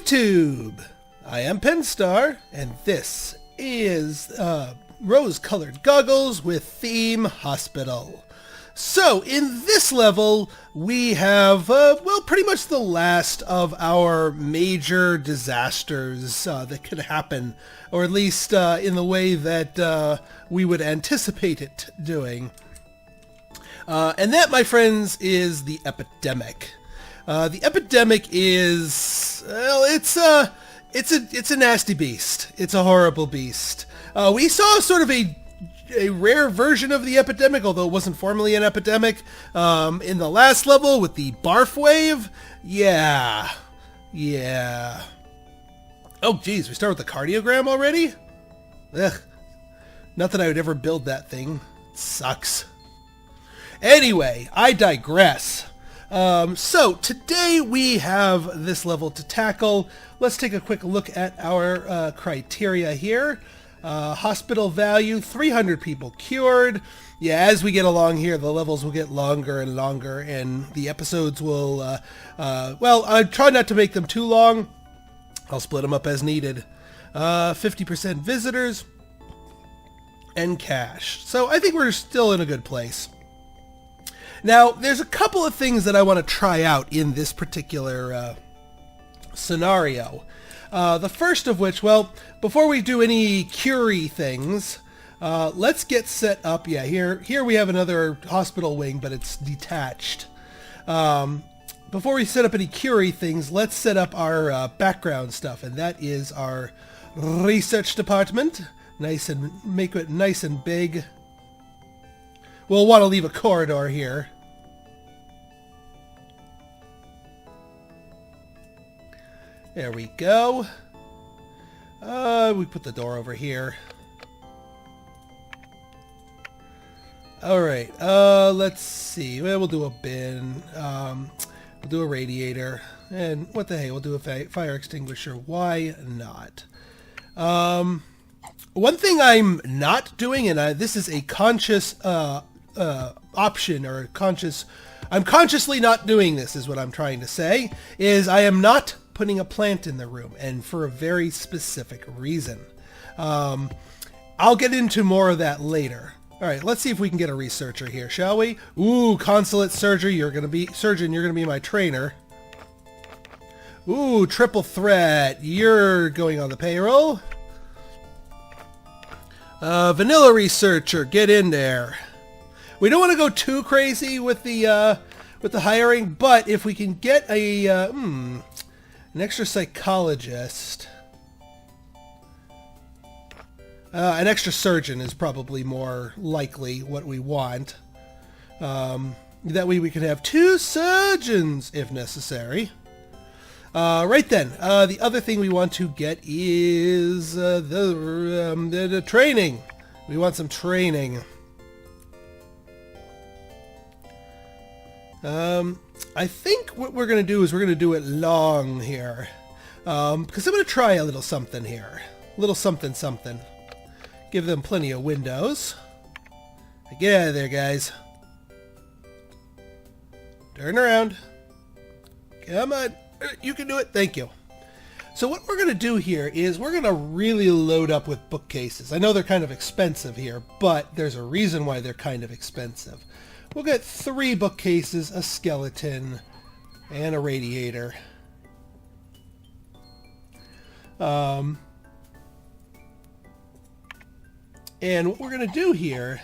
YouTube! I am Penstar, and this is rose-colored goggles with theme hospital. So, in this level, we have, well, pretty much the last of our major disasters that could happen, or at least in the way that we would anticipate it doing. And that, my friends, is the epidemic. The epidemic is, well, it's a nasty beast. It's a horrible beast. We saw sort of a rare version of the epidemic, although it wasn't formally an epidemic, in the last level with the barf wave. Yeah. Oh, geez, we start with the cardiogram already? Ugh. Not that I would ever build that thing. It sucks. Anyway, I digress. So today we have this level to tackle. Let's take a quick look at our criteria here. Hospital value, 300 people cured. Yeah, as we get along here, the levels will get longer and longer, and the episodes will, well, I try not to make them too long. I'll split them up as needed. 50% visitors and cash. So I think we're still in a good place. Now, there's a couple of things that I want to try out in this particular scenario. The first of which, well, before we do any curie things, let's get set up. Yeah, here we have another hospital wing, but it's detached. Before we set up any curie things, let's set up our background stuff, and that is our research department. Make it nice and big. We'll want to leave a corridor here. There we go. We put the door over here. Alright, let's see. Well, we'll do a bin. We'll do a radiator. And what the hey, we'll do a fire extinguisher. Why not? One thing I'm not doing, and this is a conscious option, or I'm consciously not doing this, is what I'm trying to say, is I am not putting a plant in the room, and for a very specific reason. I'll get into more of that later. All right, let's see if we can get a researcher here, shall we? Ooh, consulate surgeon, you're gonna be my trainer. Ooh, triple threat, you're going on the payroll. Vanilla researcher, get in there. We don't want to go too crazy with the hiring, but if we can get an extra psychologist, an extra surgeon is probably more likely what we want. That way we could have 2 surgeons if necessary. Right then, the other thing we want to get is the training. We want some training. I think what we're going to do is we're going to do it long here. Because I'm going to try a little something here. A little something. Give them plenty of windows. Get out of there, guys. Turn around. Come on. You can do it. Thank you. So what we're going to do here is we're going to really load up with bookcases. I know they're kind of expensive here, but there's a reason why they're kind of expensive. We'll get 3 bookcases, a skeleton, and a radiator. And what we're going to do here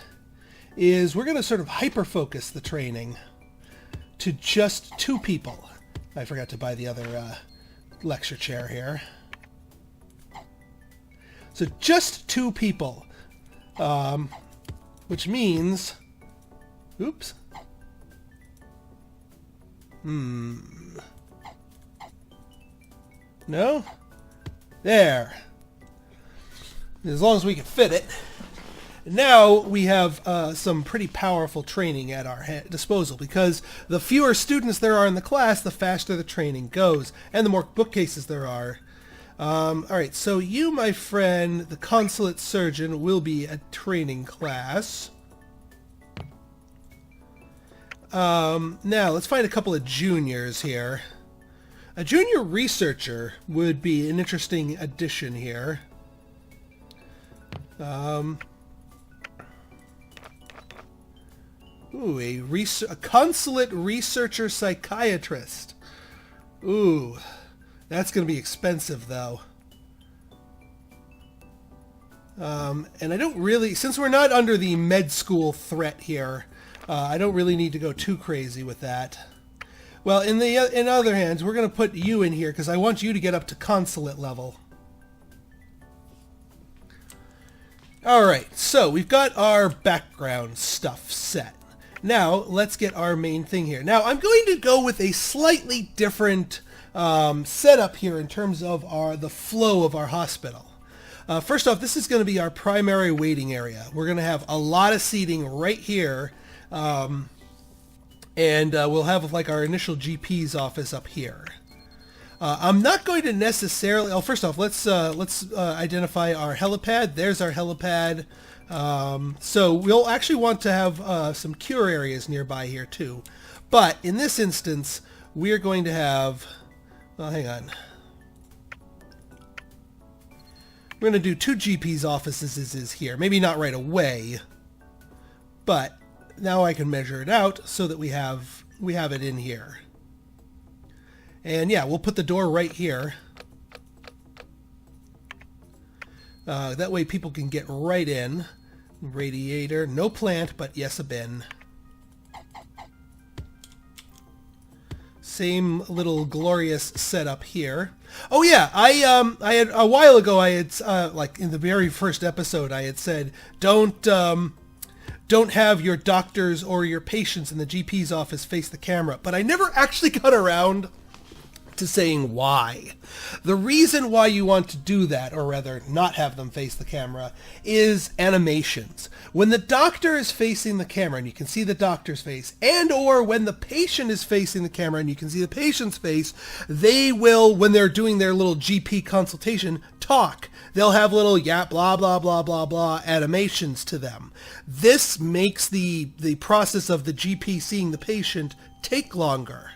is we're going to sort of hyper-focus the training to just 2 people. I forgot to buy the other lecture chair here. So just 2 people, which means... Oops. No? There. As long as we can fit it. Now we have some pretty powerful training at our disposal, because the fewer students there are in the class, the faster the training goes, and the more bookcases there are. Alright, so you, my friend, the consulate surgeon, will be a training class. Now, let's find a couple of juniors here. A junior researcher would be an interesting addition here. Ooh, a consulate researcher psychiatrist. Ooh, that's going to be expensive, though. And I don't really, since we're not under the med school threat here, I don't really need to go too crazy with that. Well, in other hands, we're going to put you in here because I want you to get up to consulate level. All right, so we've got our background stuff set. Now, let's get our main thing here. Now, I'm going to go with a slightly different setup here in terms of the flow of our hospital. First off, this is going to be our primary waiting area. We're going to have a lot of seating right here, and we'll have like our initial GP's office up here. I'm not going to necessarily... Oh, first off, let's identify our helipad. There's our helipad. So we'll actually want to have some cure areas nearby here too. But in this instance, we're going to have... Well, hang on. We're going to do 2 GP's offices here. Maybe not right away, but now I can measure it out so that we have it in here. And yeah, we'll put the door right here. That way people can get right in. Radiator, no plant, but yes, a bin. Same little glorious setup here. Oh yeah, I had a while ago. I had like in the very first episode, I had said don't have your doctors or your patients in the GP's office face the camera, but I never actually got around to saying why. The reason why you want to do that, or rather not have them face the camera, is animations. When the doctor is facing the camera and you can see the doctor's face, and or when the patient is facing the camera and you can see the patient's face, they will, when they're doing their little GP consultation, talk. They'll have little yeah, blah, blah, blah, blah, blah animations to them. This makes the process of the GP seeing the patient take longer.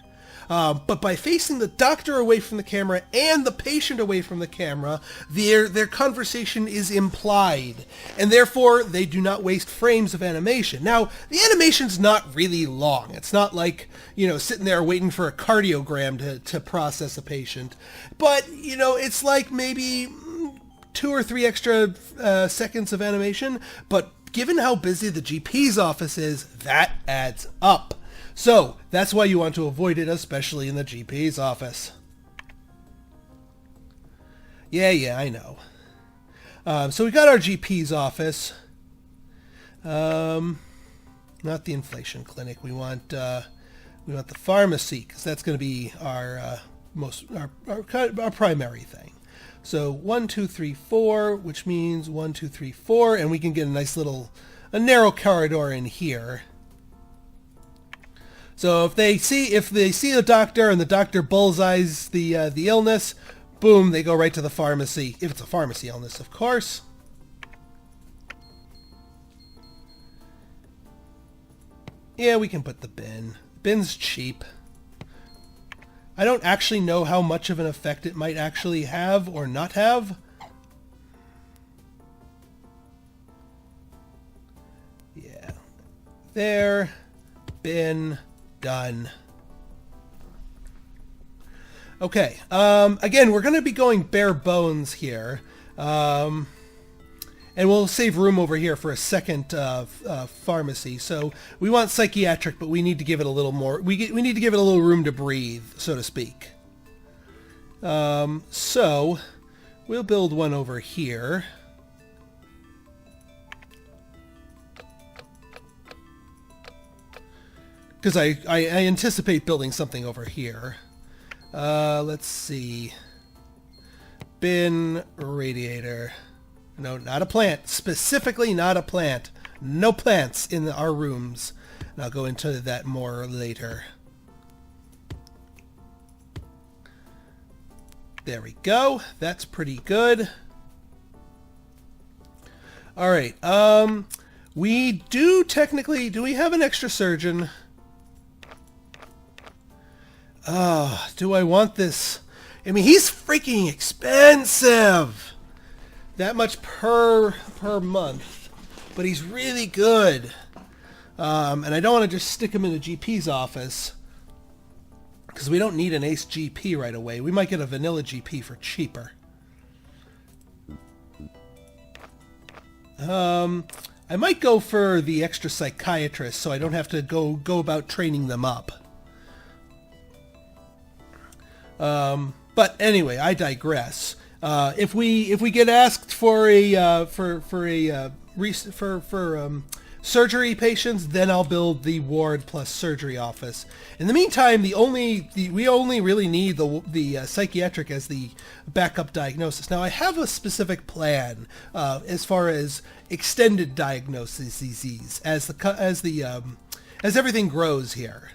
But by facing the doctor away from the camera and the patient away from the camera, their conversation is implied, and therefore they do not waste frames of animation. Now, the animation's not really long. It's not like, sitting there waiting for a cardiogram to process a patient. But, it's like maybe 2 or 3 extra seconds of animation. But given how busy the GP's office is, that adds up. So, that's why you want to avoid it, especially in the GP's office. Yeah, I know. So we got our GP's office. Not the inflation clinic. We want the pharmacy, because that's going to be our primary thing. So 1, 2, 3, 4, which means 1, 2, 3, 4, and we can get a nice little narrow corridor in here. So if they see the doctor and the doctor bullseyes the illness, boom, they go right to the pharmacy. If it's a pharmacy illness, of course. Yeah, we can put the bin. Bin's cheap. I don't actually know how much of an effect it might actually have or not have. Yeah. There. Bin. Done. Okay. Again, we're going to be going bare bones here. And we'll save room over here for a second pharmacy. So we want psychiatric, but we need to give it a little more. We need to give it a little room to breathe, so to speak. So we'll build one over here. Because I anticipate building something over here. Let's see. Bin, radiator. No, not a plant. Specifically not a plant. No plants in our rooms. And I'll go into that more later. There we go. That's pretty good. All right. We do technically... Do we have an extra surgeon? Do I want this? I mean, he's freaking expensive. That much per month. But he's really good. And I don't want to just stick him in the GP's office, because we don't need an ace GP right away. We might get a vanilla GP for cheaper. I might go for the extra psychiatrist, so I don't have to go about training them up. But anyway, I digress. If we get asked for surgery patients, then I'll build the ward plus surgery office. In the meantime, we only really need the psychiatric as the backup diagnosis. Now, I have a specific plan as far as extended diagnoses as everything grows here.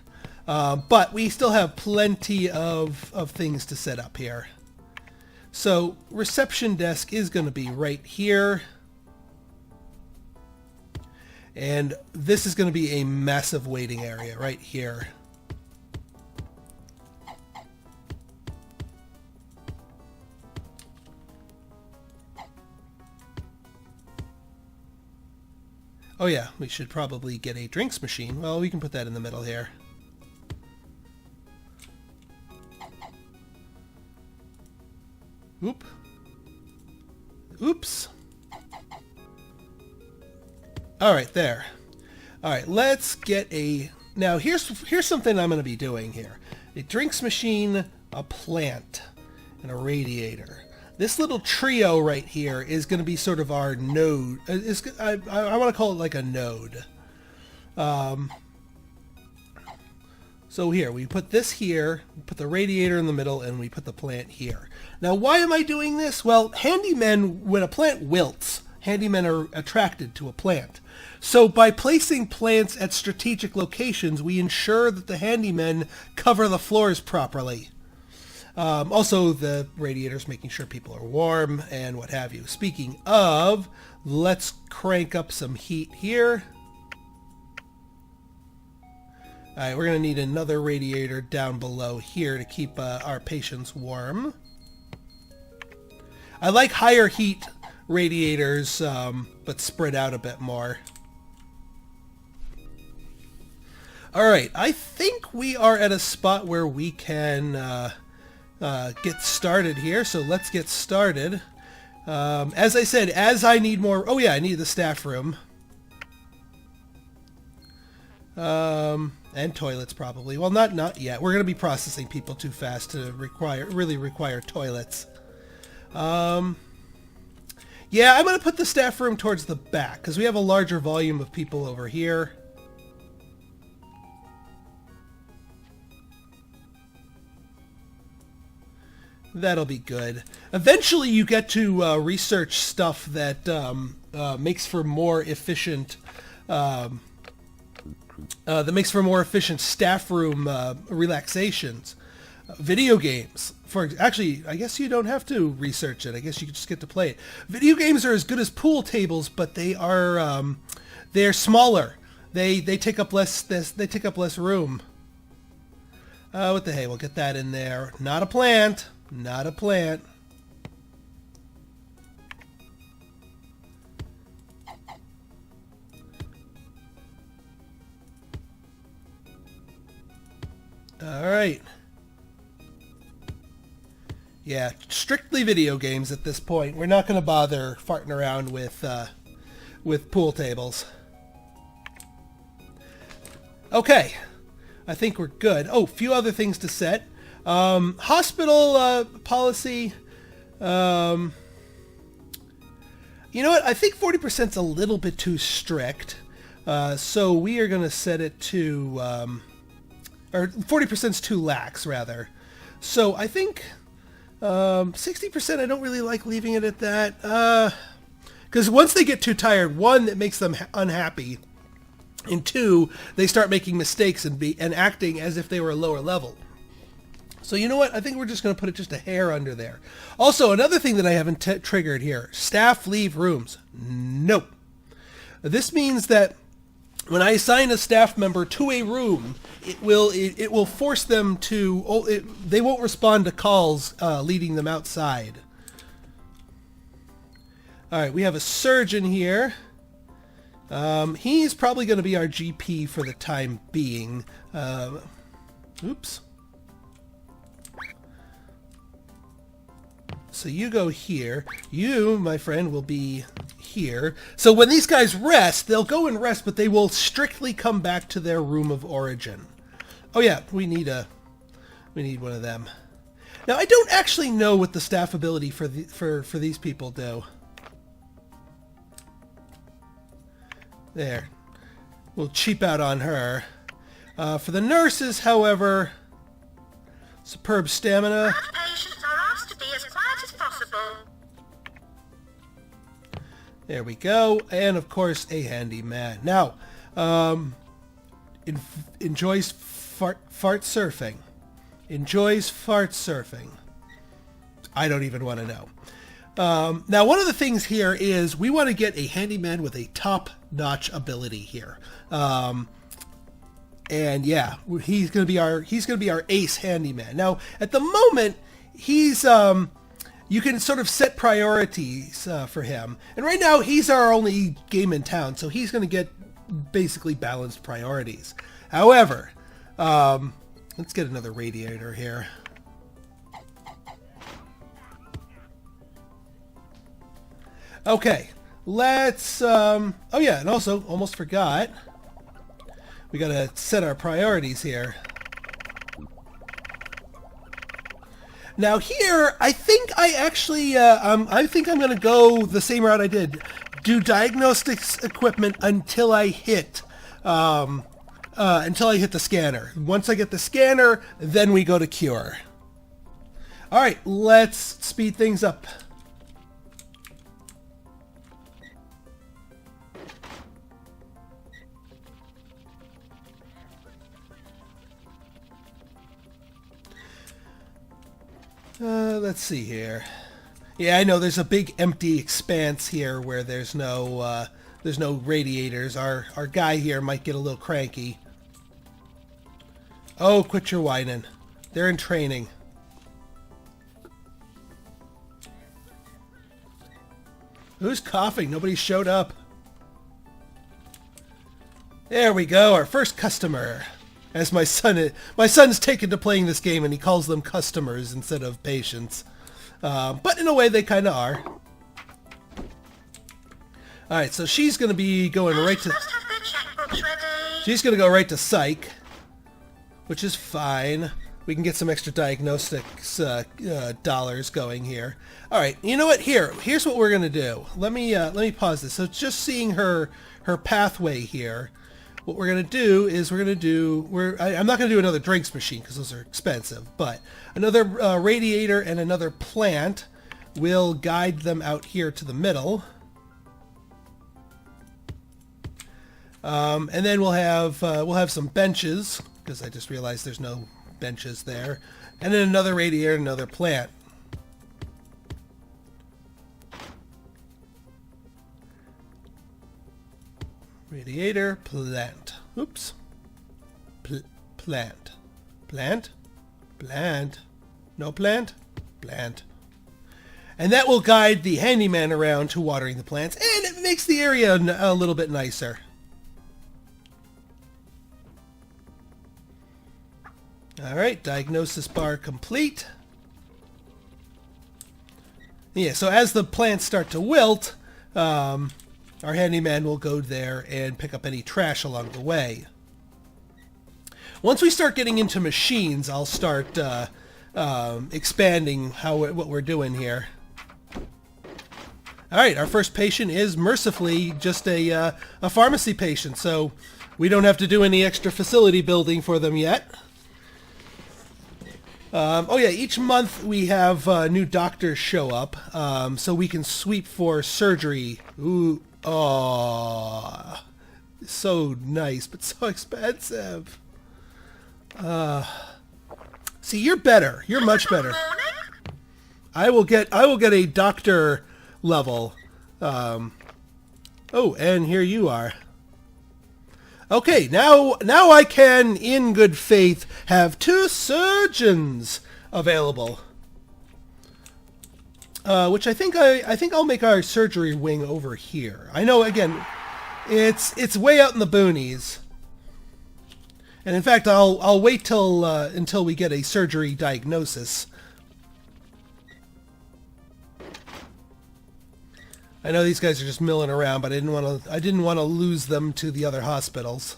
But we still have plenty of things to set up here. So reception desk is going to be right here. And this is going to be a massive waiting area right here. Oh yeah, we should probably get a drinks machine. Well, we can put that in the middle here. Oop. Oops. All right, there. All right, let's get a... Now, here's something I'm going to be doing here. A drinks machine, a plant, and a radiator. This little trio right here is going to be sort of our node. I want to call it like a node. So here, we put this here, we put the radiator in the middle, and we put the plant here. Now, why am I doing this? Well, handymen, when a plant wilts, handymen are attracted to a plant. So by placing plants at strategic locations, we ensure that the handymen cover the floors properly. Also, the radiators making sure people are warm and what have you. Speaking of, let's crank up some heat here. All right, we're going to need another radiator down below here to keep our patients warm. I like higher heat radiators, but spread out a bit more. All right, I think we are at a spot where we can get started here, so let's get started. As I said, as I need more... Oh yeah, I need the staff room. And toilets probably. Well, not yet. We're going to be processing people too fast to really require toilets. Yeah, I'm going to put the staff room towards the back because we have a larger volume of people over here. That'll be good. Eventually you get to research stuff that makes for more efficient staff room relaxations. Video games. Actually, I guess you don't have to research it. I guess you just get to play it. Video games are as good as pool tables, but they're smaller. They take up less room. What the hey? We'll get that in there. Not a plant. Not a plant. All right. Yeah, strictly video games at this point. We're not going to bother farting around with pool tables. Okay. I think we're good. Oh, a few other things to set. Hospital policy. You know what? I think 40% is a little bit too strict. So we are going to set it to... or 40% is too lax, rather. So I think 60% I don't really like leaving it at that. Because once they get too tired, one, it makes them unhappy. And two, they start making mistakes and acting as if they were a lower level. So you know what? I think we're just going to put it just a hair under there. Also, another thing that I haven't triggered here. Staff leave rooms. Nope. This means that when I assign a staff member to a room, it will force them to. They won't respond to calls leading them outside. All right, we have a surgeon here. He's probably going to be our GP for the time being. Oops. So you go here. You, my friend, will be here. So when these guys rest, they'll go and rest, but they will strictly come back to their room of origin. Oh yeah, we need one of them. Now I don't actually know what the staff ability for these people do. There. We'll cheap out on her. For the nurses, however, superb stamina. Patients are asked to be as quiet as possible. There we go. And of course, a handyman. Now, enjoys fart surfing. Enjoys fart surfing. I don't even want to know. Now, one of the things here is we want to get a handyman with a top-notch ability here. And yeah, he's going to be our ace handyman. Now, at the moment, he's you can sort of set priorities for him. And right now, he's our only game in town, so he's going to get basically balanced priorities. However, let's get another radiator here. Okay, let's, oh yeah, and also, almost forgot, we gotta set our priorities here. Now here, I think I actually, I think I'm gonna go the same route I did. Do diagnostics equipment until I hit the scanner. Once I get the scanner, then we go to cure. Alright, let's speed things up. Let's see here. Yeah, I know there's a big empty expanse here where there's no radiators. Our guy here might get a little cranky. Oh, quit your whining. They're in training. Who's coughing? Nobody showed up. There we go, our first customer. As my son's taken to playing this game, and he calls them customers instead of patients. But in a way, they kind of are. All right, so she's going to be going right to. She's going to go right to psych, which is fine. We can get some extra diagnostics dollars going here. All right, you know what? Here's what we're going to do. Let me pause this. So just seeing her pathway here. What we're going to do is I'm not going to do another drinks machine because those are expensive, but another radiator and another plant will guide them out here to the middle. And then we'll have some benches because I just realized there's no benches there. And then another radiator and another plant. Radiator, plant. Oops. Plant. Plant. Plant. No plant. Plant. And that will guide the handyman around to watering the plants, and it makes the area a little bit nicer. Alright, diagnosis bar complete. Yeah, so as the plants start to wilt, our handyman will go there and pick up any trash along the way. Once we start getting into machines, I'll start expanding what we're doing here. All right, our first patient is mercifully just a pharmacy patient, so we don't have to do any extra facility building for them yet. Oh yeah, each month we have new doctors show up, so we can sweep for surgery. Ooh. Oh, so nice, but so expensive. See, you're better. You're much better. I will get a doctor level. Oh, and here you are. Okay, now I can, in good faith, have 2 surgeons available. Which I think I'll make our surgery wing over here. I know, again, it's way out in the boonies. And in fact, I'll wait till until we get a surgery diagnosis. I know these guys are just milling around, but I didn't want to lose them to the other hospitals.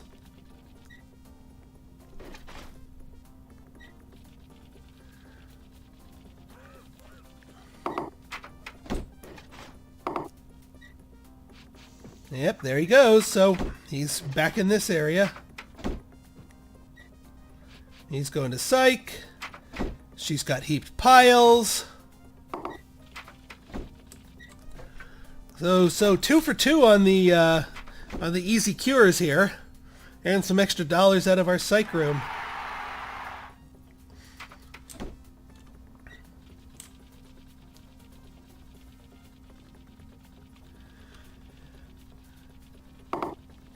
Yep, there he goes. So he's back in this area. He's going to psych. She's got heaped piles. So 2 for 2 on the easy cures here, and some extra dollars out of our psych room.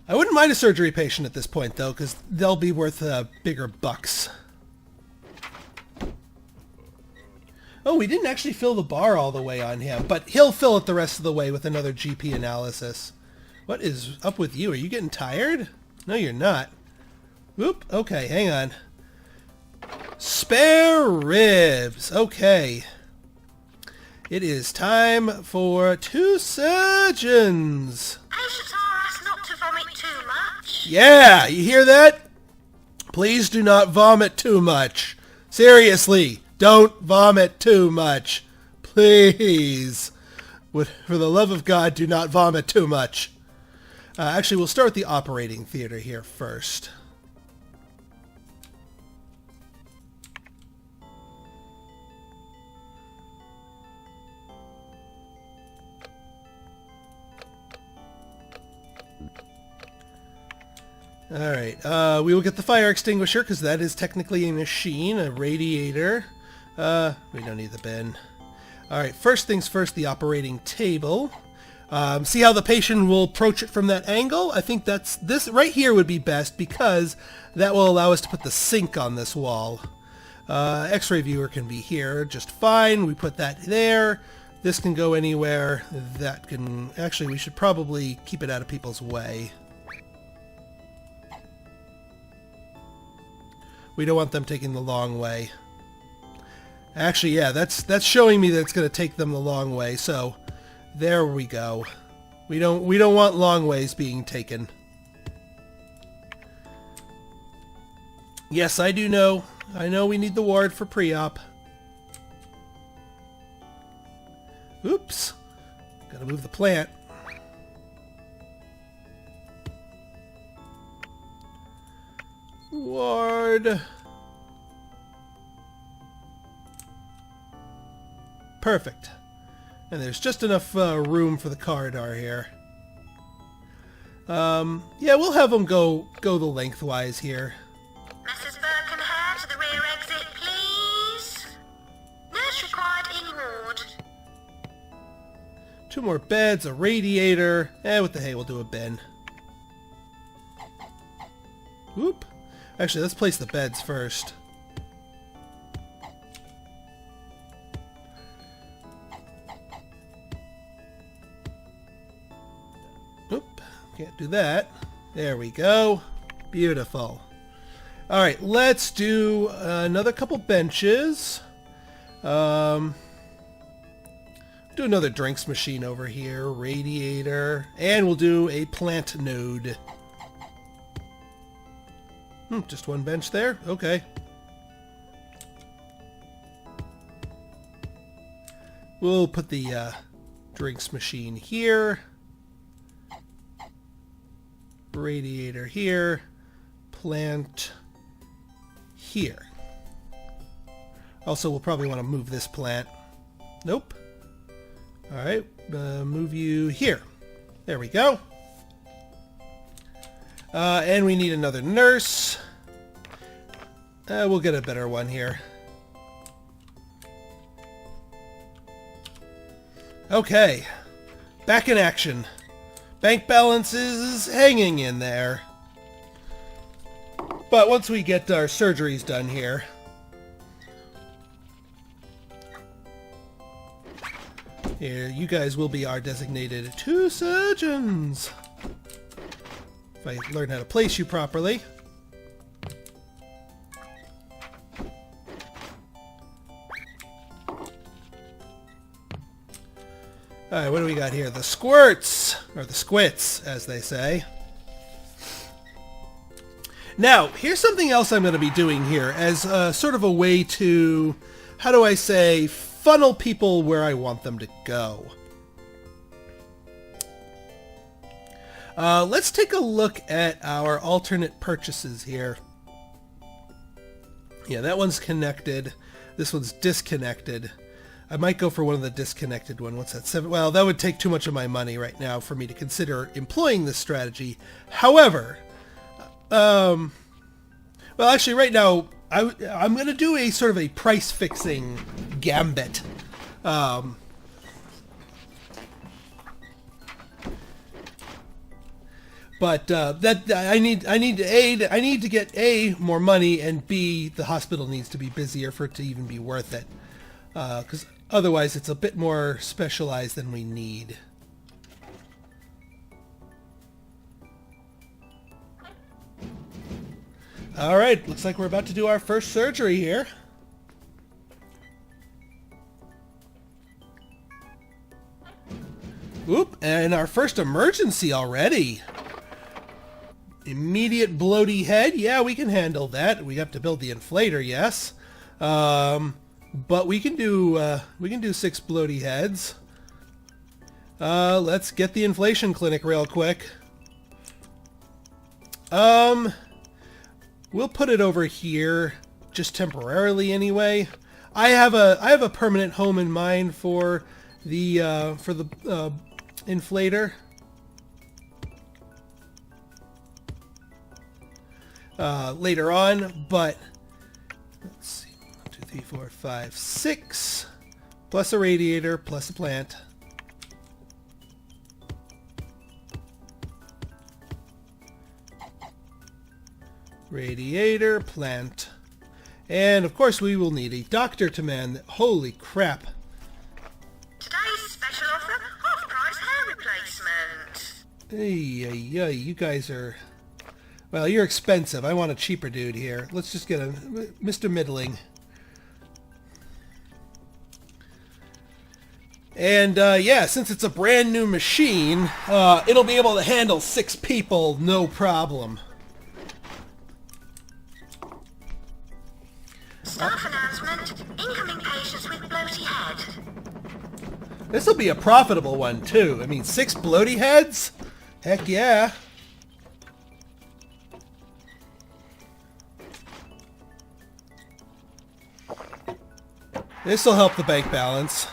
I wouldn't mind a surgery patient at this point, though, because they'll be worth bigger bucks. Oh, we didn't actually fill the bar all the way on him, but he'll fill it the rest of the way with another GP analysis. What is up with you? Are you getting tired? No, you're not. Whoop. Okay, hang on. Spare ribs. Okay. It is time for 2 surgeons. Patients are asked not to vomit too much. Yeah, you hear that? Please do not vomit too much. Seriously, don't vomit too much. Please. For the love of God, do not vomit too much. Actually, we'll start with the operating theater here first. Alright, we will get the fire extinguisher, because that is technically a machine, a radiator. We don't need the bin. Alright, first things first, the operating table. See how the patient will approach it from that angle? I think this right here would be best, because that will allow us to put the sink on this wall. X-ray viewer can be here just fine. We put that there. This can go anywhere. That can... Actually, we should probably keep it out of people's way. We don't want them taking the long way. Actually, yeah, that's showing me that it's going to take them the long way. So, there we go. We don't want long ways being taken. Yes, I do know. I know we need the ward for pre-op. Oops. Gotta move the plant. Ward. Perfect. And there's just enough room for the corridor here. Yeah, we'll have them go the lengthwise here. Mrs. Birkenhair to the rear exit, please. Nurse required in ward. 2 more beds, a radiator. What the hey, we'll do a bin. Whoop. Actually, let's place the beds first. Oop, can't do that. There we go. Beautiful. Alright, let's do another couple benches. Do another drinks machine over here, radiator, and we'll do a plant node. Just 1 bench there? Okay. We'll put the drinks machine here. Radiator here. Plant here. Also, we'll probably want to move this plant. Nope. Alright, move you here. There we go. And we need another nurse. We'll get a better one here. Okay. Back in action. Bank balance is hanging in there. But once we get our surgeries done here... Here, you guys will be our designated 2 surgeons. If I learn how to place you properly. Alright, what do we got here? The squirts! Or the squits, as they say. Now, here's something else I'm going to be doing here as sort of a way to, how do I say, funnel people where I want them to go. Let's take a look at our alternate purchases here. Yeah, that one's connected. This one's disconnected. I might go for one of the disconnected one. What's that? 7? Well, that would take too much of my money right now for me to consider employing this strategy. However, well, actually, right now, I'm going to do a sort of a price-fixing gambit. But that I need to get A, more money, and B, the hospital needs to be busier for it to even be worth it. Because otherwise it's a bit more specialized than we need. Alright, looks like we're about to do our first surgery here. Oop, and our first emergency already. Immediate bloaty head. Yeah, we can handle that. We have to build the inflator, yes. But we can do 6 bloaty heads. Let's get the inflation clinic real quick. We'll put it over here just temporarily anyway. I have a permanent home in mind for the inflator. Later on, but let's see, 1, 2, 3, 4, 5, 6, plus a radiator, plus a plant. Radiator, plant, and of course we will need a doctor to man. Holy crap! Today's special offer: half-price hair replacement. Hey, you guys are... Well, you're expensive. I want a cheaper dude here. Let's just get a Mr. Middling. And, yeah, since it's a brand new machine, it'll be able to handle 6 people, no problem. Staff announcement: incoming patients with bloaty head. This'll be a profitable one, too. I mean, 6 bloaty heads? Heck yeah. This'll help the bank balance.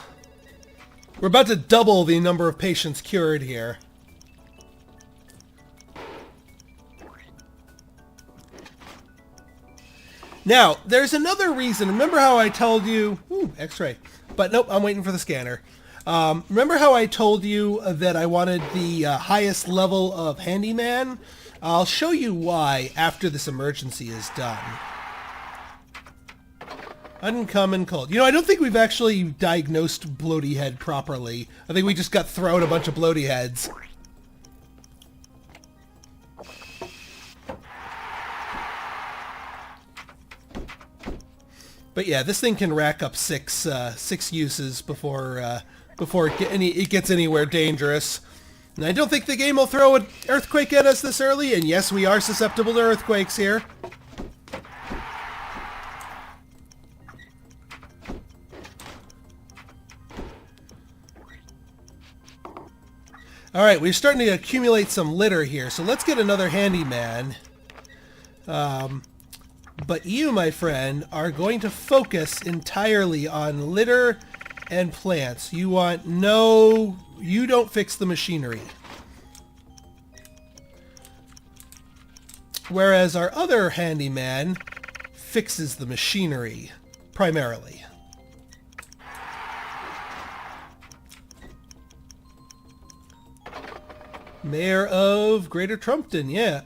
We're about to double the number of patients cured here. Now, there's another reason. Remember how I told you... Ooh, X-ray. But nope, I'm waiting for the scanner. Remember how I told you that I wanted the highest level of handyman? I'll show you why after this emergency is done. Uncommon cold. You know, I don't think we've actually diagnosed bloaty head properly. I think we just got thrown a bunch of bloaty heads. But yeah, this thing can rack up 6 uses before it gets anywhere dangerous. And I don't think the game will throw an earthquake at us this early. And yes, we are susceptible to earthquakes here. Alright, we're starting to accumulate some litter here, so let's get another handyman. But you, my friend, are going to focus entirely on litter and plants. You don't fix the machinery. Whereas our other handyman fixes the machinery, primarily. Mayor of Greater Trumpton, yeah.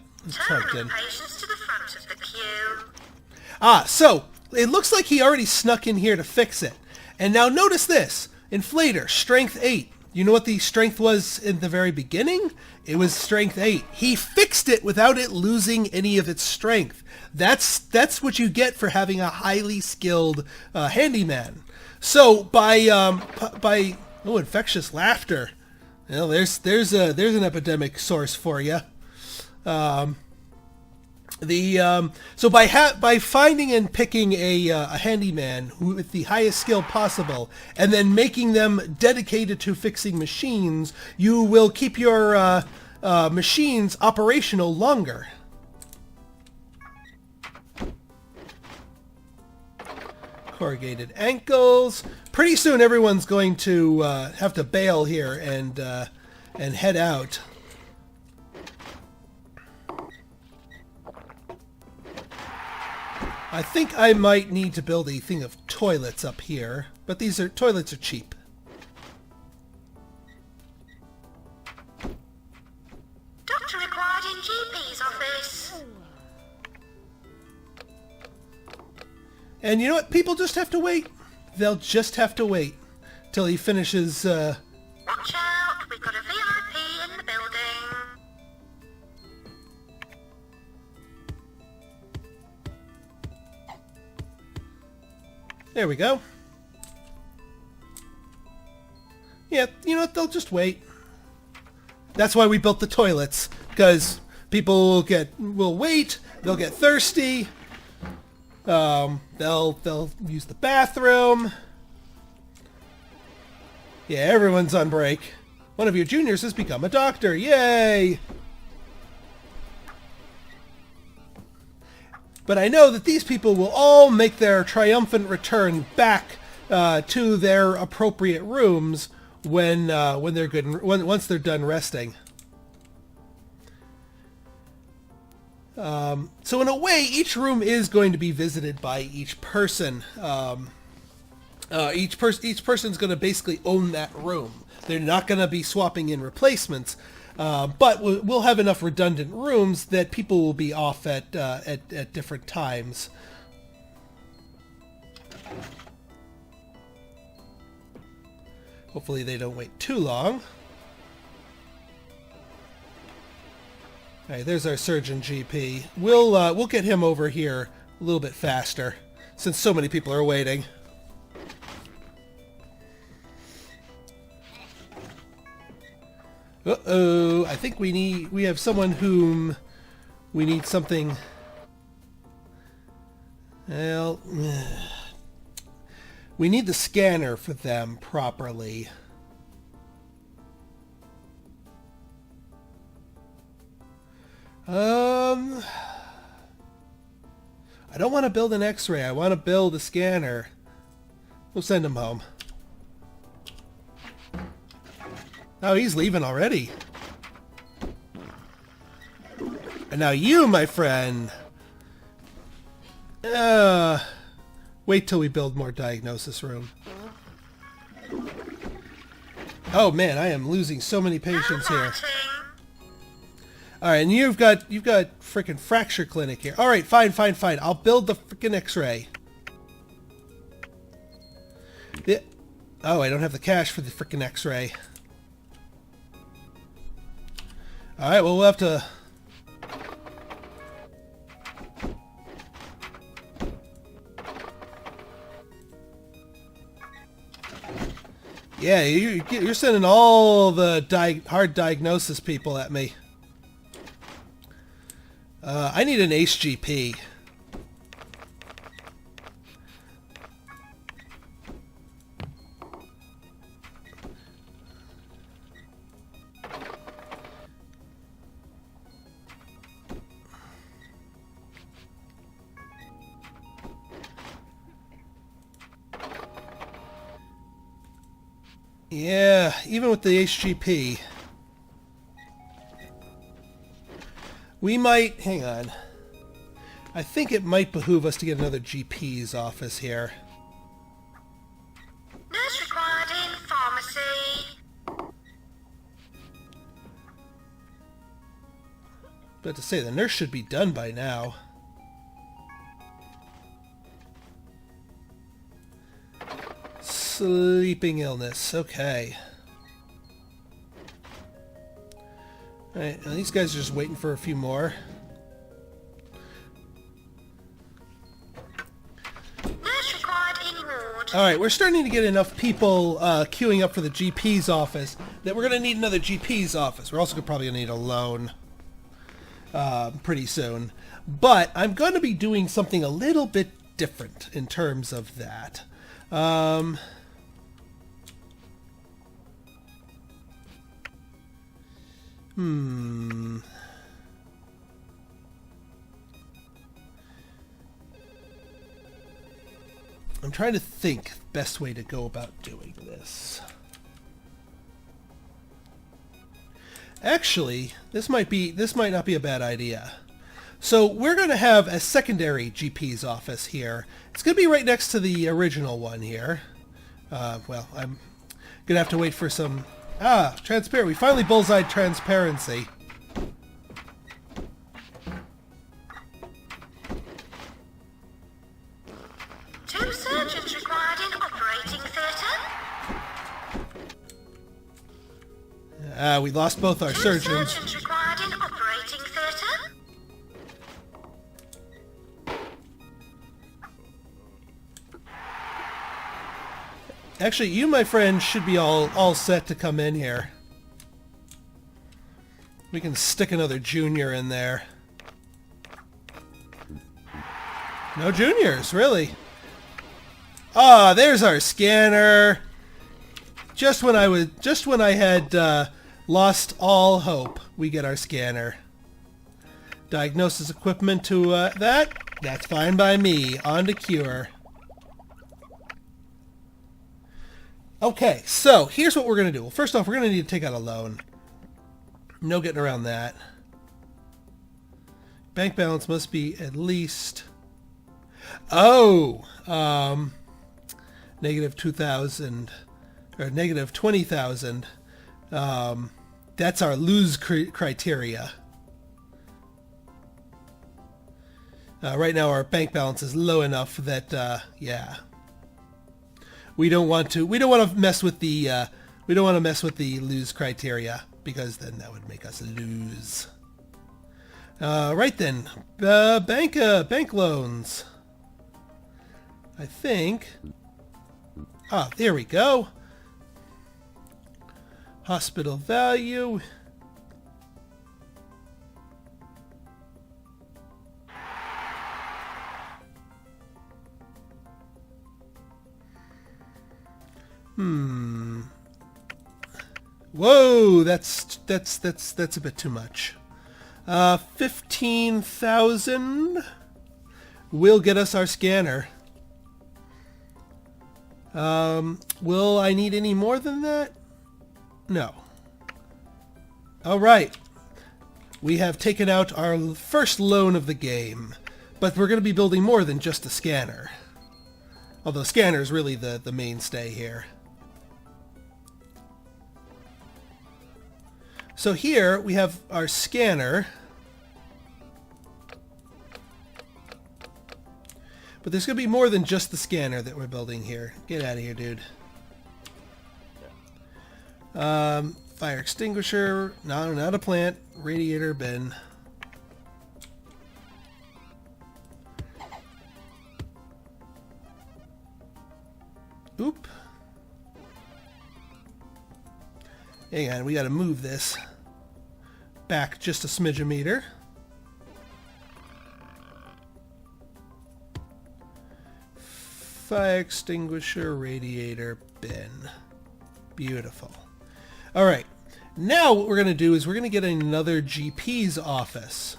Terminal patients to the front of the queue. So it looks like he already snuck in here to fix it. And now notice this. Inflator, strength 8. You know what the strength was in the very beginning? It was strength 8. He fixed it without it losing any of its strength. That's what you get for having a highly skilled handyman. So by infectious laughter. Well, there's an epidemic source for you. So by finding and picking a handyman with the highest skill possible, and then making them dedicated to fixing machines, you will keep your machines operational longer. Corrugated ankles. Pretty soon, everyone's going to have to bail here and head out. I think I might need to build a thing of toilets up here, but toilets are cheap. Doctor required in GP's office. And you know what? People just have to wait. They'll just have to wait till he finishes. Watch out, we've got a VIP in the building. There we go. Yeah, you know what? They'll just wait. That's why we built the toilets, because people will wait. They'll get thirsty. They'll use the bathroom. Yeah, everyone's on break. One of your juniors has become a doctor. Yay! But I know that these people will all make their triumphant return back to their appropriate rooms when they're good, once they're done resting. So in a way, each room is going to be visited by each person. Each person's going to basically own that room. They're not going to be swapping in replacements, but we'll have enough redundant rooms that people will be off at different times. Hopefully they don't wait too long. All right, there's our surgeon GP. We'll get him over here a little bit faster, since so many people are waiting. Uh-oh, I think we have someone whom we need something. Well, we need the scanner for them properly. I don't want to build an X-ray. I want to build a scanner. We'll send him home. Oh, he's leaving already. And now you, my friend. Wait till we build more diagnosis room. Oh man, I am losing so many patients here. All right, and you've got frickin' fracture clinic here. All right, fine. I'll build the frickin' X-ray. Oh, I don't have the cash for the frickin' X-ray. All right, well, we'll have to. Yeah, you're sending all the hard diagnosis people at me. I need an HGP. Yeah, even with the HGP. We might, hang on. I think it might behoove us to get another GP's office here. Nurse required in pharmacy. But to say, the nurse should be done by now. Sleeping illness. Okay. Alright, these guys are just waiting for a few more. Nurse required in ward. Alright, we're starting to get enough people queuing up for the GP's office that we're going to need another GP's office. We're also probably going to need a loan pretty soon. But I'm going to be doing something a little bit different in terms of that. I'm trying to think best way to go about doing this. Actually, this might not be a bad idea. So we're going to have a secondary GP's office here. It's going to be right next to the original one here. Well, I'm going to have to wait for some... transparent. We finally bullseyed transparency. Two surgeons required in operating theatre. We lost both our Two surgeons. surgeons required in operating theatre. Actually, you, my friend, should be all set to come in here. We can stick another junior in there. No juniors, really. Ah, there's our scanner. Just when I had lost all hope, we get our scanner. Diagnosis equipment to that. That's fine by me. On to cure. Okay, so here's what we're going to do. Well, first off, we're going to need to take out a loan. No getting around that. Bank balance must be at least... Oh! Negative 2,000. Or negative 20,000. That's our lose criteria. Right now our bank balance is low enough that, yeah. We don't want to mess with the lose criteria, because then that would make us lose. Right then, bank loans. I think. Ah, there we go. Hospital value. Whoa, that's a bit too much. 15,000 will get us our scanner. Will I need any more than that? No. All right. We have taken out our first loan of the game, but we're going to be building more than just a scanner. Although scanner is really the mainstay here. So here we have our scanner. But there's going to be more than just the scanner that we're building here. Get out of here, dude. Fire extinguisher. No, not a plant. Radiator bin. Oop. Hang on, we got to move this back just a smidge a meter. Fire extinguisher, radiator, bin. Beautiful. All right. Now what we're going to do is we're going to get another GP's office.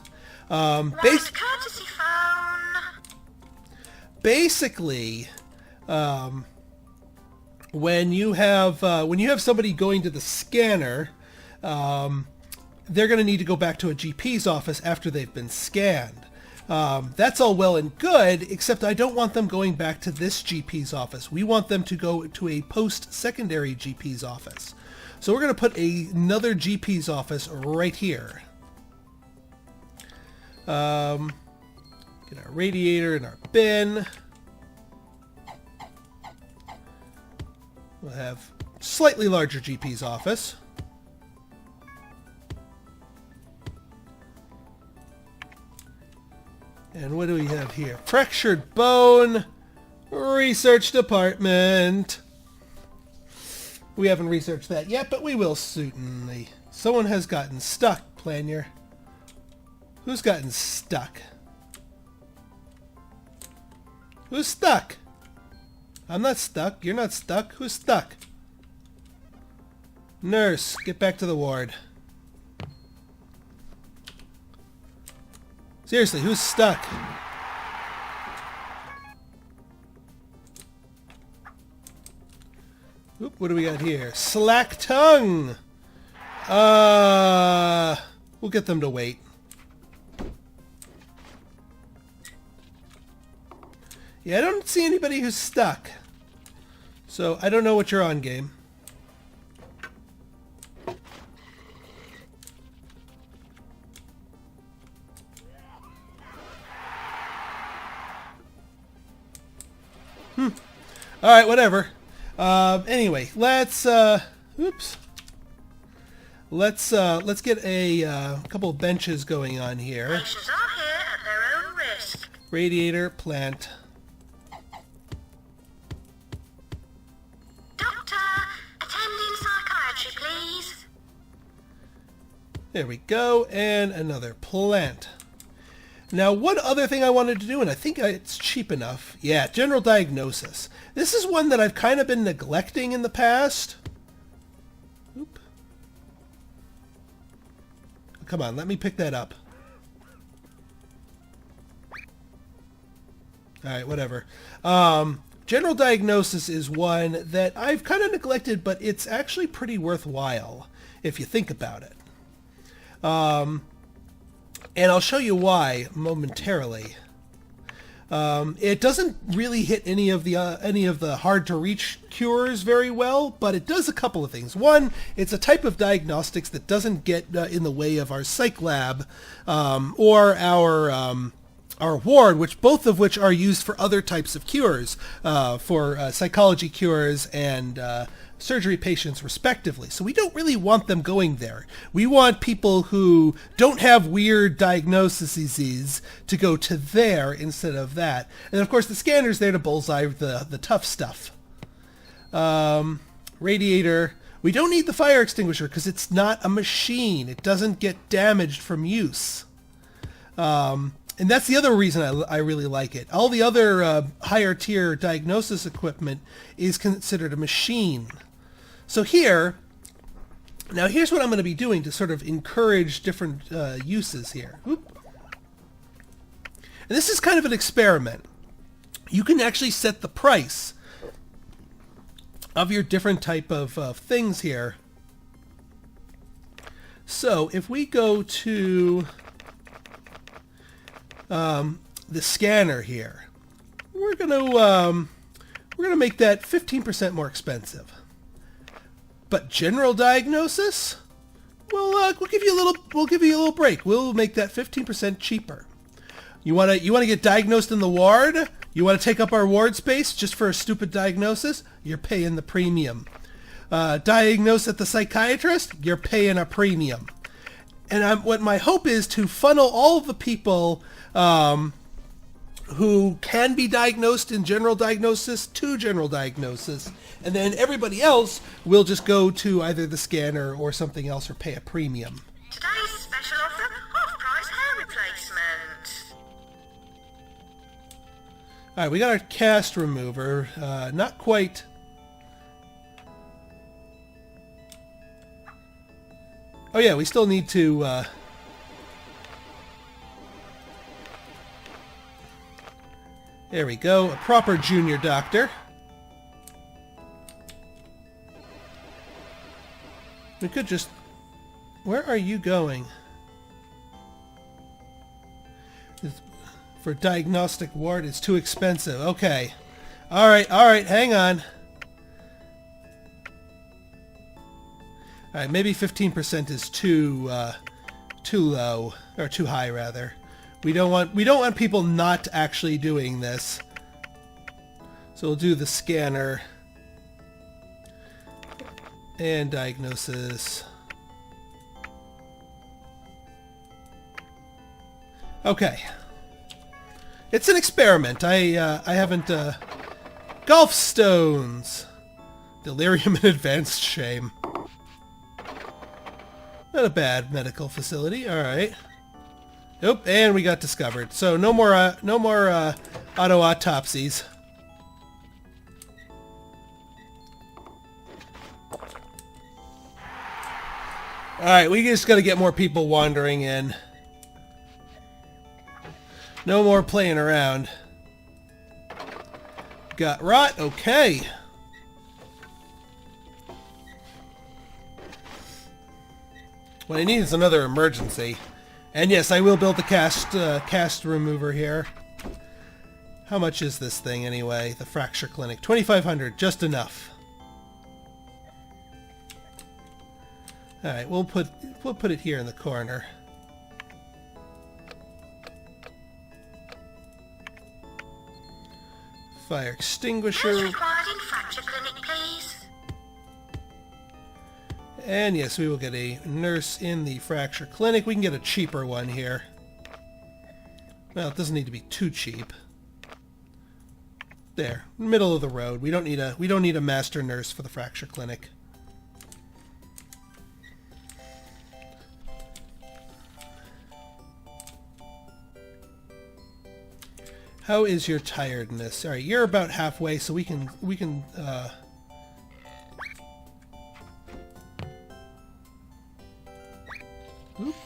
Courtesy phone. Basically, when you have somebody going to the scanner, they're going to need to go back to a GP's office after they've been scanned. That's all well and good, except I don't want them going back to this GP's office. We want them to go to a post-secondary GP's office. So we're going to put another GP's office right here. Get our radiator and our bin. We'll have slightly larger GP's office. And what do we have here? Fractured bone research department. We haven't researched that yet, but we will certainly. Someone has gotten stuck, Planier. Who's gotten stuck? Who's stuck? I'm not stuck. You're not stuck. Who's stuck? Nurse, get back to the ward. Seriously, who's stuck? Oop, what do we got here? Slack tongue! We'll get them to wait. Yeah, I don't see anybody who's stuck. So, I don't know what you're on, game. Alright, whatever. Anyway, let's get a couple of benches going on here. Patients are here at their own risk. Radiator, plant. Doctor, attending psychiatry, please. There we go, and another plant. Now, one other thing I wanted to do, and I think it's cheap enough. Yeah, general diagnosis. This is one that I've kind of been neglecting in the past. Oop. Come on, let me pick that up. Alright, whatever. General diagnosis is one that I've kind of neglected, but it's actually pretty worthwhile if you think about it. And I'll show you why momentarily. It doesn't really hit any of the hard-to-reach cures very well, but it does a couple of things. One, it's a type of diagnostics that doesn't get in the way of our psych lab or our ward, which both of which are used for other types of cures, for psychology cures and surgery patients respectively. So we don't really want them going there. We want people who don't have weird diagnoses to go to there instead of that. And of course the scanner's there to bullseye the tough stuff. Radiator. We don't need the fire extinguisher because it's not a machine. It doesn't get damaged from use. And that's the other reason I really like it. All the other higher tier diagnosis equipment is considered a machine. So here's what I'm going to be doing to sort of encourage different uses here. Oop. And this is kind of an experiment. You can actually set the price of your different type of things here. So if we go to the scanner here, we're gonna make that 15% more expensive. But general diagnosis, we'll give you a little break. We'll make that 15% cheaper. You wanna get diagnosed in the ward? You wanna take up our ward space just for a stupid diagnosis? You're paying the premium. Diagnose at the psychiatrist? You're paying a premium. And what my hope is to funnel all of the people who can be diagnosed in general diagnosis to general diagnosis, and then everybody else will just go to either the scanner or something else or pay a premium. Today's special offer, half-price hair replacement. Alright, we got our cast remover. Not quite. Oh yeah, we still need to there we go, a proper junior doctor. We could just... Where are you going? For diagnostic ward, it's too expensive. Okay. Alright, hang on. Alright, maybe 15% is too low, or too high rather. We don't want people not actually doing this. So we'll do the scanner. And diagnosis. Okay. It's an experiment. I haven't... Golf stones! Delirium and advanced shame. Not a bad medical facility. Alright. Nope, and we got discovered. So no more auto autopsies. Alright, we just gotta get more people wandering in. No more playing around. Got rot? Okay. What I need is another emergency. And yes, I will build the cast remover here. How much is this thing anyway? The fracture clinic. 2,500, just enough. Alright, we'll put it here in the corner. Fire extinguisher. Nurse required in fracture clinic, please. And yes, we will get a nurse in the fracture clinic. We can get a cheaper one here. Well, it doesn't need to be too cheap. There, middle of the road. We don't need a master nurse for the fracture clinic. How is your tiredness? All right, you're about halfway, so we can Oop.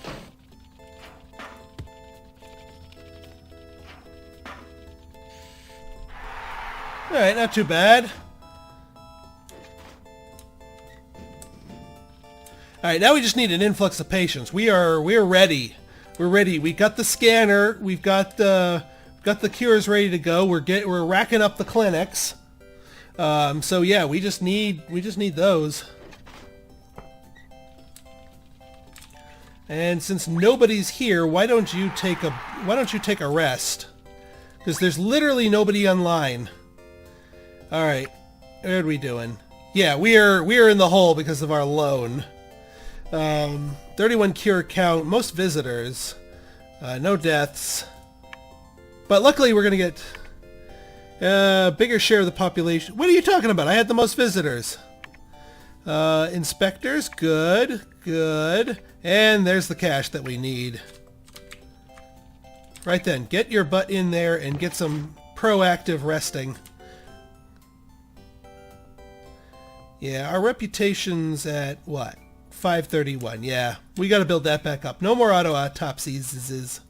All right, not too bad. All right, now we just need an influx of patients. We're ready. We're ready. We got the scanner. We've got the cures ready to go. We're racking up the clinics. So yeah, we just need those. And since nobody's here, why don't you take a rest? Because there's literally nobody online. All right, what are we doing? Yeah, we are in the hole because of our loan. 31 cure count, most visitors, no deaths. But luckily we're going to get a bigger share of the population. What are you talking about? I had the most visitors. Inspectors, good, good. And there's the cash that we need. Right then, get your butt in there and get some proactive resting. Yeah, our reputation's at, what? 531, yeah. We gotta build that back up. No more auto autopsies.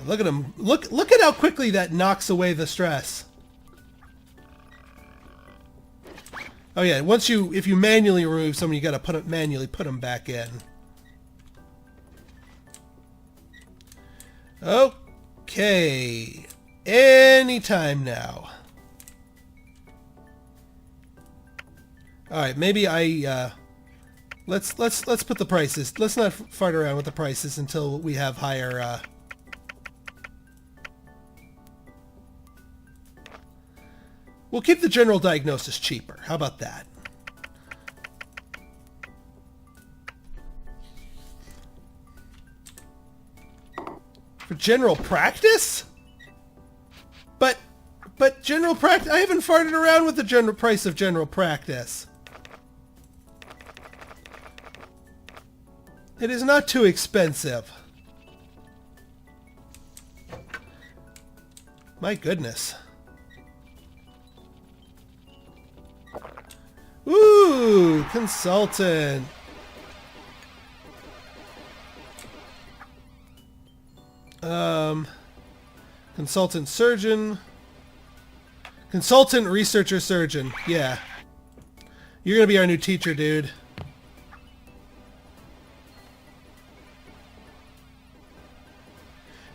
Look at him. Look at how quickly that knocks away the stress. Oh yeah, if you manually remove someone, you gotta manually put them back in. Okay. Anytime now. Alright, maybe let's put the prices. Let's not fart around with the prices until we have higher we'll keep the general diagnosis cheaper. How about that? For general practice? But general practice, I haven't farted around with the general price of general practice. It is not too expensive. My goodness. Ooh, consultant. Consultant surgeon. Consultant researcher surgeon. Yeah. You're gonna be our new teacher, dude.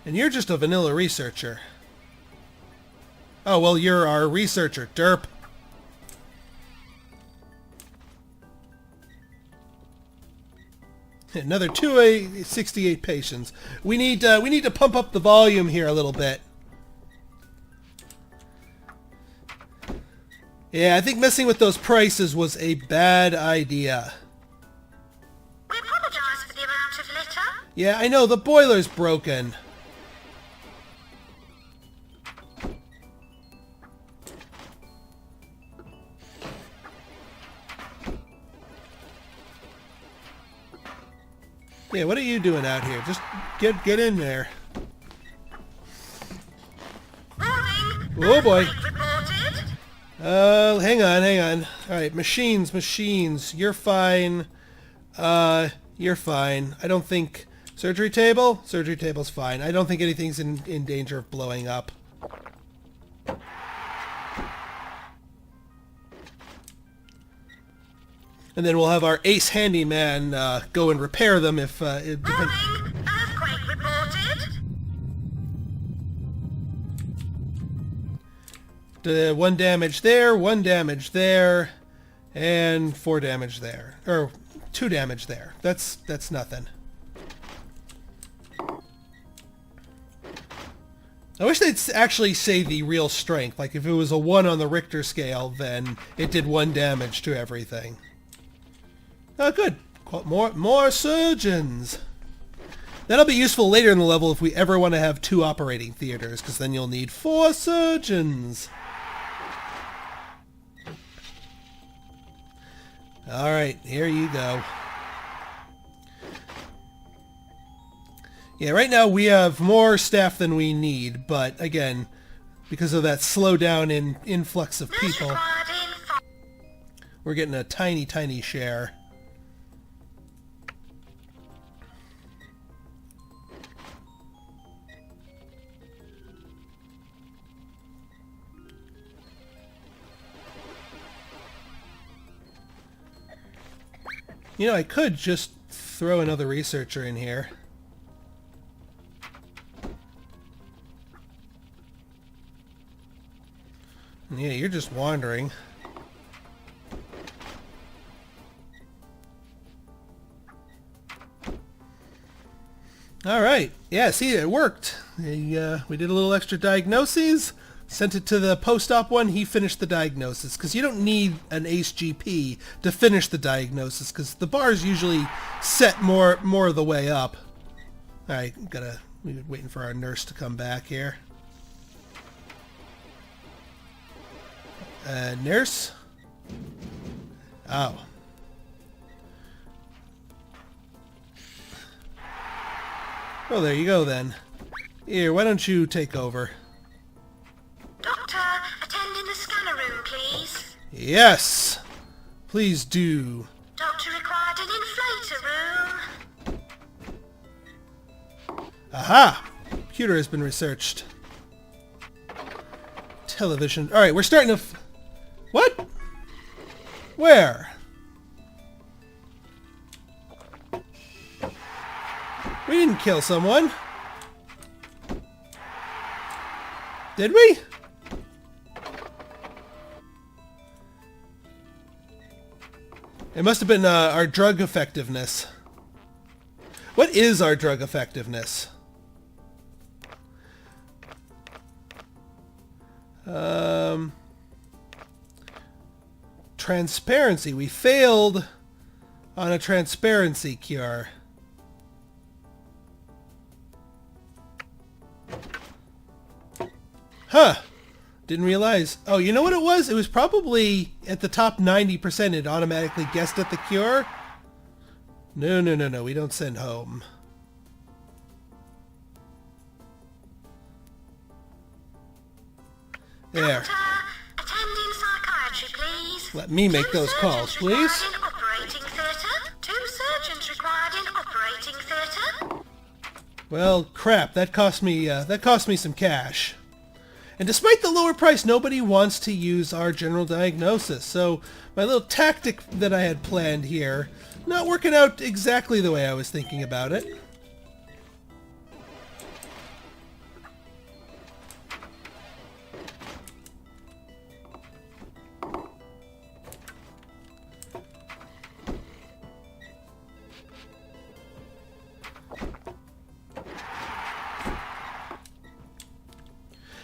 And you're just a vanilla researcher. Oh, well, you're our researcher, derp. Another 268 patients. We need to pump up the volume here a little bit. Yeah, I think messing with those prices was a bad idea. We apologise for the amount of litter. Yeah, I know, the boiler's broken. Yeah, what are you doing out here? Just get in there. Warning! Oh boy. Earthquake reported. Hang on. Alright, machines. You're fine. You're fine. I don't think... Surgery table? Surgery table's fine. I don't think anything's in danger of blowing up. And then we'll have our ace handyman go and repair them if... it depends. Warning! Earthquake reported. 1 damage there, 1 damage there, and 4 damage there. Or 2 damage there. That's nothing. I wish they'd actually say the real strength. Like if it was a 1 on the Richter scale, then it did 1 damage to everything. Oh, good. More surgeons. That'll be useful later in the level if we ever want to have 2 operating theaters, because then you'll need 4 surgeons. Alright, here you go. Yeah, right now we have more staff than we need, but again, because of that slowdown in influx of Nurse people, required in 5. we're getting a tiny share. You know, I could just throw another researcher in here. Yeah, you're just wandering. Alright. Yeah, see, it worked. We did a little extra diagnoses, sent it to the post-op one, he finished the diagnosis. Because you don't need an ACE GP to finish the diagnosis, because the bar's usually set more of the way up. Alright, we're waiting for our nurse to come back here. Nurse? Oh. Well, there you go then. Here, why don't you take over? Doctor, attend in the scanner room, please. Yes! Please do. Doctor required an inflator room. Aha! Computer has been researched. Television. Alright, we're starting to... What? Where? We didn't kill someone. Did we? It must have been our drug effectiveness. What is our drug effectiveness? Transparency. We failed on a transparency cure. Huh. Didn't realize. Oh, you know what it was? It was probably at the top 90% it automatically guessed at the cure. No. We don't send home. There. Doctor, attend in psychiatry, please. Let me make those calls, please. 2 surgeons required in operating theatre. 2 surgeons required in operating theatre. Well, crap. That cost me some cash. And despite the lower price, nobody wants to use our general diagnosis. So my little tactic that I had planned here, not working out exactly the way I was thinking about it.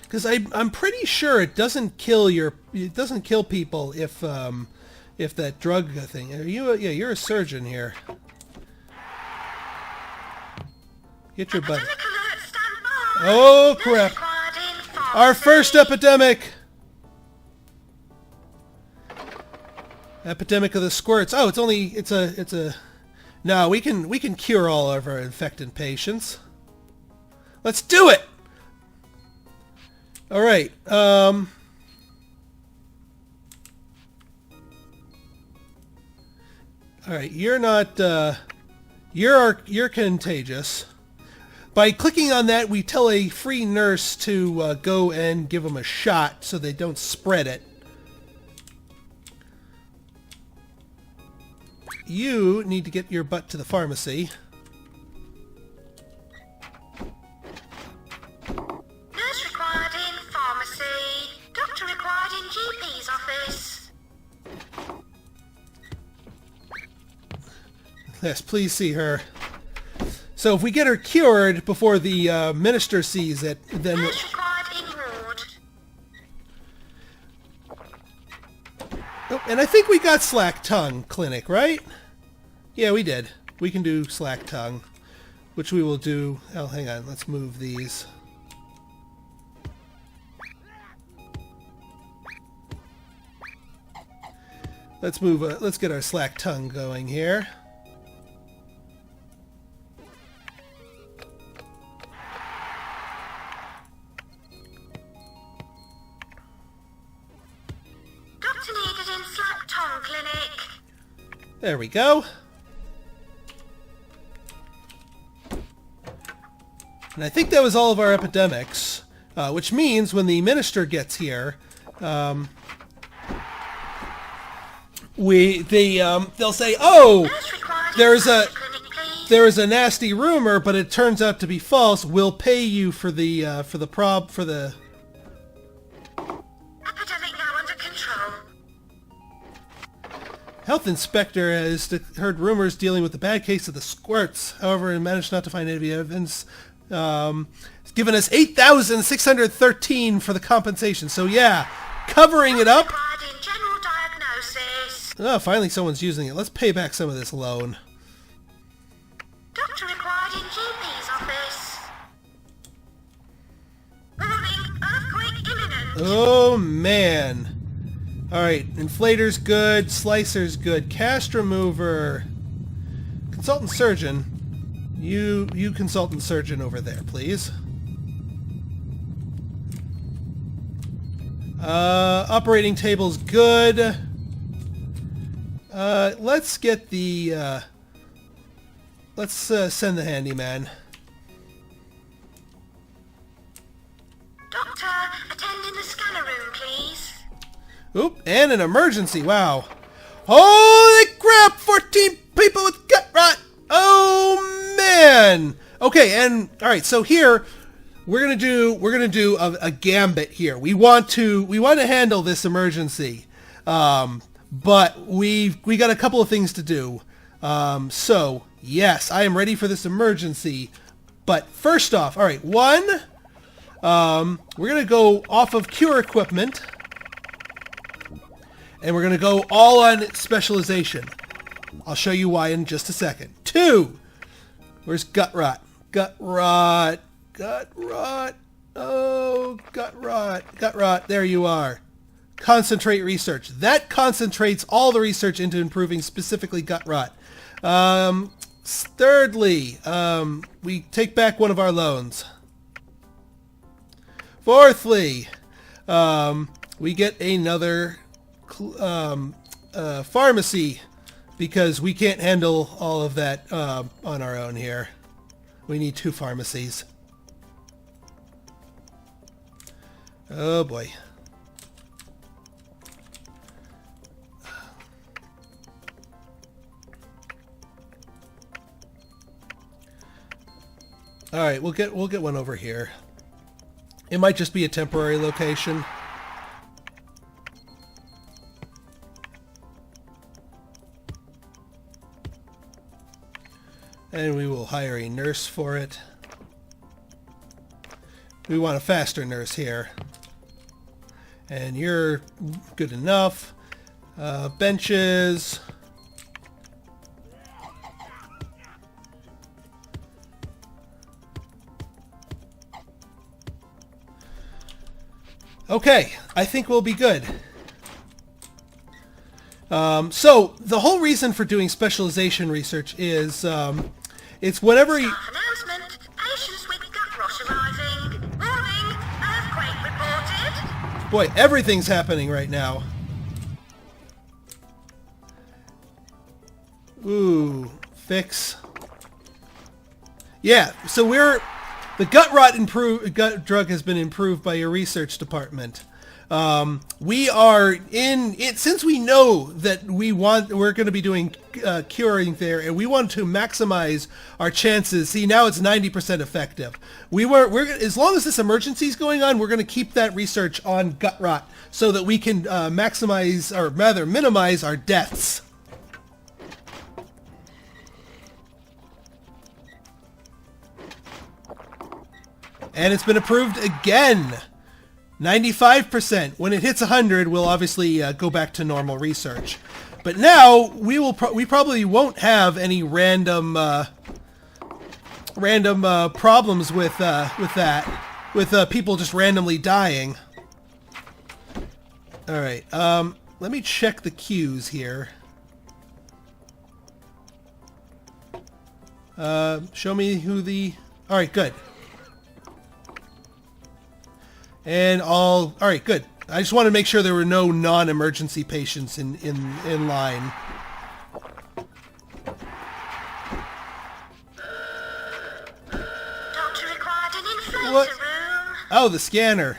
Because I'm pretty sure it doesn't kill people if that drug thing. Are you? Yeah, you're a surgeon here. Get your butt. Epidemic alert, stand by. Oh crap! Nurse required in pharmacy. Our first epidemic. Epidemic of the squirts. Oh, it's a. No, we can cure all of our infected patients. Let's do it. All right. All right. You're not. You're contagious. By clicking on that, we tell a free nurse to go and give them a shot so they don't spread it. You need to get your butt to the pharmacy. Nurse required in pharmacy. Doctor required in GP's office. Yes, please see her. So if we get her cured before the minister sees it, then... Nurse required in ward. Oh, and I think we got slack tongue clinic, right? Yeah, we did. We can do slack tongue, which we will do... Oh, hang on. Let's move these. Let's move... let's get our slack tongue going here. Doctor needed in slack tongue clinic. There we go. And I think that was all of our epidemics, which means when the minister gets here, they'll say, "Oh, Nurse required in there is a clinic, please. there is a nasty rumor, but it turns out to be false. We'll pay you for the Epidemic now under control. Health inspector has heard rumors dealing with the bad case of the squirts. However, he managed not to find any evidence. It's given us 8,613 for the compensation. So yeah, covering it up. Required in general diagnosis. Oh, finally someone's using it. Let's pay back some of this loan. Doctor required in GP's office. Warning, earthquake imminent. Oh man. Alright, inflator's good, slicer's good, cast remover, consultant surgeon. You consultant surgeon over there, please. Operating table's good. Let's get the let's send the handyman. Doctor, attend in the scanner room, please. Oop, and an emergency. Wow. Holy crap! 14 people with gut rot. Oh man. Okay, and all right. So here we're gonna do a gambit here. We want to handle this emergency, but we got a couple of things to do. So yes, I am ready for this emergency. But first off, all right, one. We're gonna go off of cure equipment. And we're going to go all on specialization. I'll show you why in just a second. 2. Where's gut rot? Gut rot. Gut rot. Oh, gut rot. Gut rot. There you are. Concentrate research. That concentrates all the research into improving specifically gut rot. Thirdly, we take back one of our loans. Fourthly, we get another... pharmacy, because we can't handle all of that on our own here. We need 2 pharmacies. Oh boy. All right, we'll get one over here. It might just be a temporary location. And we will hire a nurse for it. We want a faster nurse here. And you're good enough. Benches. Okay, I think we'll be good. So, the whole reason for doing specialization research is, it's whenever you... Announcement. Patients with gut rot arriving. Warning. Earthquake reported. Boy, everything's happening right now. Ooh, fix. Yeah, so the gut drug has been improved by your research department. We are in it since we know that we're going to be doing curing there, and we want to maximize our chances. See, now it's 90% effective. We're as long as this emergency is going on, we're going to keep that research on gut rot so that we can maximize, or rather minimize, our deaths. And it's been approved again. 95%. When it hits 100, we'll obviously go back to normal research. But now we probably won't have any random problems with that, with people just randomly dying. All right. Let me check the queues here. Show me who the. All right, good. And all right, good. I just want to make sure there were no non-emergency patients in line. Doctor required an inflator What? room. Oh, the scanner.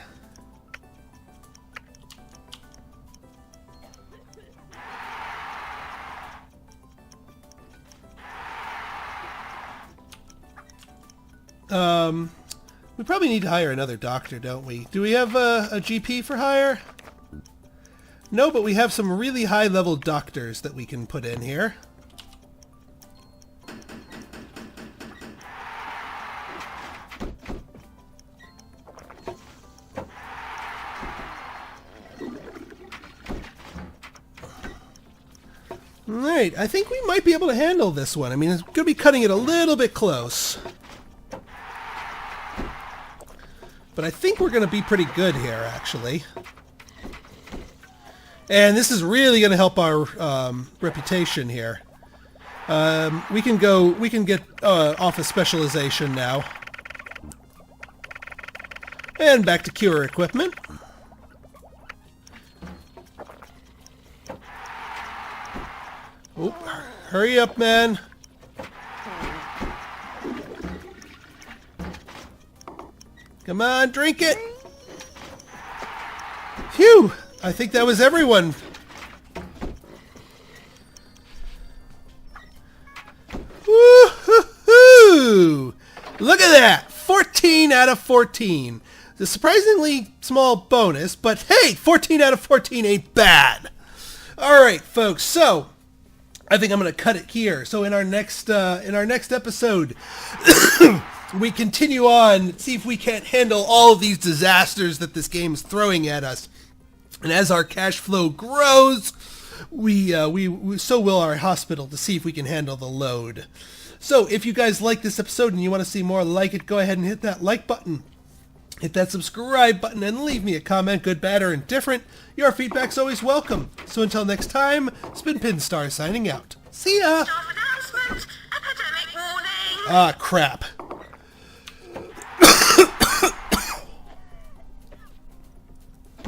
We probably need to hire another doctor, don't we? Do we have a GP for hire? No, but we have some really high-level doctors that we can put in here. Alright, I think we might be able to handle this one. I mean, it's going to be cutting it a little bit close. But I think we're going to be pretty good here, actually. And this is really going to help our reputation here. We can get off of specialization now. And back to cure equipment. Oh, hurry up, man. Come on, drink it! Phew! I think that was everyone. Woo-hoo-hoo! Look at that! 14 out of 14. It's a surprisingly small bonus, but hey, 14 out of 14 ain't bad. Alright, folks, so I think I'm going to cut it here. So in our next episode, we continue on, see if we can't handle all of these disasters that this game is throwing at us. And as our cash flow grows, so will our hospital, to see if we can handle the load. So if you guys like this episode and you want to see more like it, go ahead and hit that like button. Hit that subscribe button and leave me a comment, good, bad, or indifferent. Your feedback's always welcome. So until next time, Spin Pin Star signing out. See ya! Staff announcement. Epidemic warning. Ah, crap.